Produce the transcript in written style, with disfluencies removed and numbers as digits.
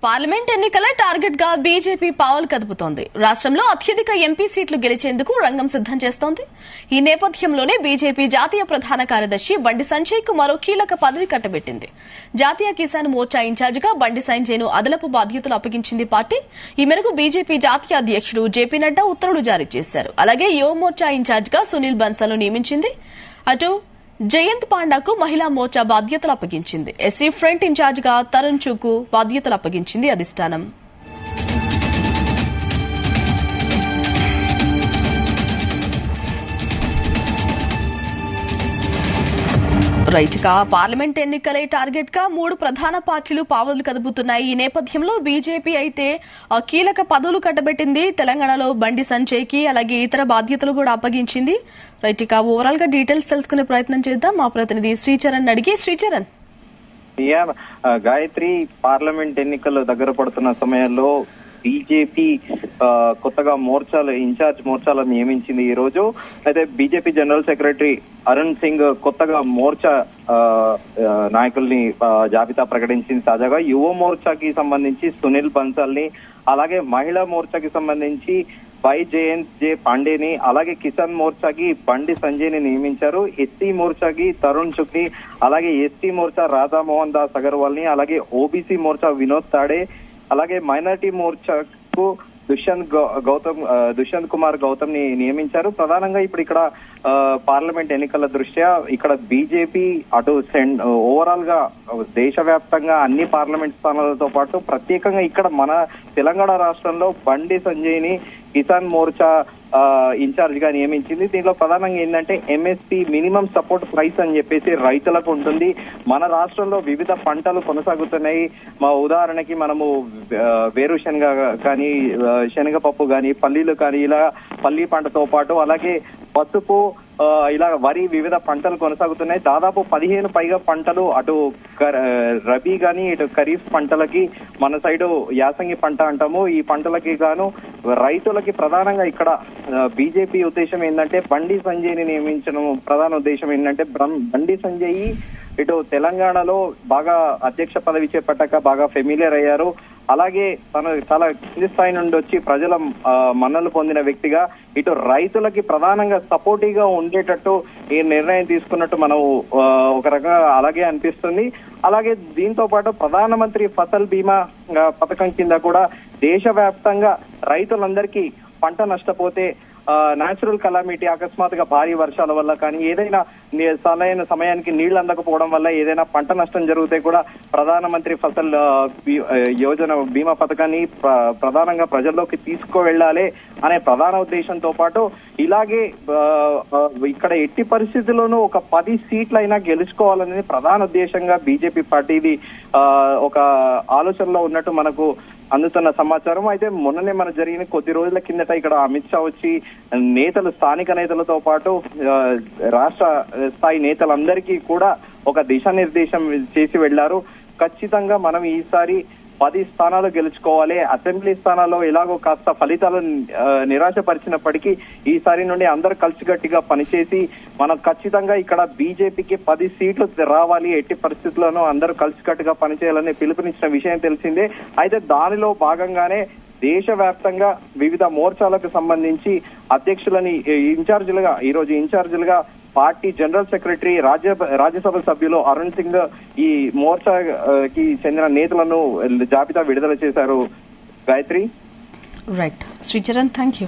Parliament ఎన్నికల target గా BJP పావులు కదుపుతోంది. రాష్ట్రంలో అత్యధిక ఎంపీ సీట్లు గెలిచేందుకు రంగం సిద్ధం చేస్తోంది. ఈ నేపథ్యంలోనే బీజేపీ జాతీయ ప్రధాన కార్యదర్శి బండి సంజయ్ కు మరో కీలక పదవి కట్టబెట్టింది. జాతీయ కిసాన్ మోర్చా ఇన్ఛార్జిగా బండి సంజయ్ ను అదనపు బాధ్యతలు అప్పగించింది పార్టీ. ఈ మేరకు బీజేపీ జాతీయ అధ్యక్షుడు జేపీ నడ్డా ఉత్తర్వులు జారీ చేశారు. అలాగే యువ మోర్చా ఇన్ఛార్జిగా సునీల్ బన్సాల్ ను నియమించింది. అటు జయంత్ పాండాకు మహిళా మోర్చా బాధ్యతలు అప్పగించింది. ఎస్సీ ఫ్రంట్ ఇన్ఛార్జిగా తరుణ్ చుకు బాధ్యతలు అప్పగించింది అధిష్టానం. పార్లమెంట్ ఎన్నికలే టార్గెట్ గా 3 ప్రధాన పార్టీలు పావులు కదుపుతున్నాయి. ఈ నేపథ్యంలో బీజేపీ అయితే కీలక పదవులు కట్టబెట్టింది. తెలంగాణలో బండి సంజయ్ కి అలాగే ఇతర బాధ్యతలు కూడా అప్పగించింది. ఓవరాల్ గా డీటెయిల్స్ తెలుసుకునే ప్రయత్నం చేద్దాం. మా ప్రతినిధి శ్రీచరణ్ అడిగి. శ్రీచరణ్, గాయత్రి, పార్లమెంట్ ఎన్నికలు దగ్గర పడుతున్న సమయంలో బీజేపీ కొత్తగా ఇన్ఛార్జ్ మోర్చాలను నియమించింది ఈ రోజు. అయితే BJP general secretary Arun Singh కొత్తగా మోర్చా నాయకుల్ని జాబితా ప్రకటించింది. తాజాగా యువ మోర్చాకి సంబంధించి సునీల్ బన్సాల్ ని, అలాగే మహిళా మోర్చాకి సంబంధించి జయంత్ పాండేని, అలాగే కిసాన్ మోర్చాకి బండి సంజయ్ ని నియమించారు. ఎస్సీ మోర్చాకి తరుణ్ చుక్ ని, అలాగే ఎస్టీ మోర్చా రాధా మోహన్ దాస్ అగర్వాల్ ని, అలాగే ఓబీసీ మోర్చా వినోద్ తాడే, అలాగే మైనారిటీ మోర్చాకు దుష్యంత్ కుమార్ గౌతమ్ ని నియమించారు. ప్రధానంగా ఇప్పుడు ఇక్కడ పార్లమెంట్ ఎన్నికల దృష్ట్యా ఇక్కడ బీజేపీ అటు ఓవరాల్ గా దేశవ్యాప్తంగా అన్ని పార్లమెంట్ స్థానాలతో పాటు ప్రత్యేకంగా ఇక్కడ మన తెలంగాణ రాష్ట్రంలో బండి సంజయ్ ని కిసాన్ మోర్చా ఇన్ఛార్జ్ గా నియమించింది. దీనిలో ప్రధానంగా ఏంటంటే ఎంఎస్పీ మినిమం సపోర్ట్ ప్రైస్ అని చెప్పేసి రైతులకు ఉంటుంది. మన రాష్ట్రంలో వివిధ పంటలు కొనసాగుతున్నాయి. మా ఉదాహరణకి మనము వేరుశనగ కానీ, శనగపప్పు కానీ, పల్లీలు కానీ, ఇలా పల్లి పంటతో పాటు అలాగే పసుపు, ఇలా వరి, వివిధ పంటలు కొనసాగుతున్నాయి. దాదాపు 15 పైగా పంటలు అటు రబీ గాని ఇటు ఖరీఫ్ పంటలకి, మన సైడు యాసంగి పంట అంటాము, ఈ పంటలకి గాను రైతులకి ప్రధానంగా ఇక్కడ బీజేపీ ఉద్దేశం ఏంటంటే బండి సంజయ్ ని నియమించడం ప్రధాన ఉద్దేశం ఏంటంటే బండి సంజయ్ ఇటు తెలంగాణలో బాగా అధ్యక్ష పదవి చేపట్టాక బాగా ఫెమిలియర్ అయ్యారు. అలాగే తను చాలా కింది స్థాయి నుండి వచ్చి ప్రజల మన్నలు పొందిన వ్యక్తిగా ఇటు రైతులకి ప్రధానంగా సపోర్టివ్ గా ఉండేటట్టు ఈ నిర్ణయం తీసుకున్నట్టు మనం ఒక రకంగా అలాగే అనిపిస్తుంది. అలాగే దీంతో పాటు ప్రధానమంత్రి ఫసల్ బీమా పథకం కింద కూడా దేశవ్యాప్తంగా రైతులందరికీ పంట నష్టపోతే నేచురల్ కలామిటీ, అకస్మాత్తుగా భారీ వర్షాల వల్ల కానీ, ఏదైనా సరైన సమయానికి నీళ్లు అందకపోవడం వల్ల ఏదైనా పంట నష్టం జరిగితే కూడా ప్రధానమంత్రి ఫసల్ యోజన బీమా పథకాన్ని ప్రధానంగా ప్రజల్లోకి తీసుకువెళ్లాలి అనే ప్రధాన ఉద్దేశంతో పాటు ఇలాగే ఇక్కడ ఎట్టి పరిస్థితుల్లోనూ ఒక 10 సీట్లైనా గెలుచుకోవాలనేది ప్రధాన ఉద్దేశంగా బీజేపీ పార్టీది ఒక ఆలోచనలో ఉన్నట్టు మనకు అందుతున్న సమాచారం. అయితే మొన్ననే మనకు జరిగిన కొద్ది రోజుల కిందట ఇక్కడ అమిత్ షా వచ్చి నేతలు, స్థానిక నేతలతో పాటు రాష్ట్ర స్థాయి నేతలందరికీ కూడా ఒక దిశానిర్దేశం చేసి వెళ్లారు. ఖచ్చితంగా మనం ఈసారి 10 స్థానాలు గెలుచుకోవాలి. అసెంబ్లీ స్థానాల్లో ఎలాగో కాస్త ఫలితాలు నిరాశపరిచినప్పటికీ ఈసారి నుండి అందరూ కలిసికట్టుగా పనిచేసి మనం ఖచ్చితంగా ఇక్కడ బీజేపీకి 10 సీట్లు రావాలి, ఎట్టి పరిస్థితుల్లోనూ అందరూ కలిసికట్టుగా పనిచేయాలని పిలుపునిచ్చిన విషయం తెలిసిందే. అయితే దానిలో భాగంగానే దేశవ్యాప్తంగా వివిధ మోర్చాలకు సంబంధించి అధ్యక్షులని ఈరోజు ఇన్ఛార్జీలుగా పార్టీ జనరల్ సెక్రటరీ, రాజ్యసభ సభ్యులు అరుణ్ సింగ్ ఈ మోర్చాకి చెందిన నేతలను జాబితా విడుదల చేశారు. Gayatri. Right Sricharan, thank you.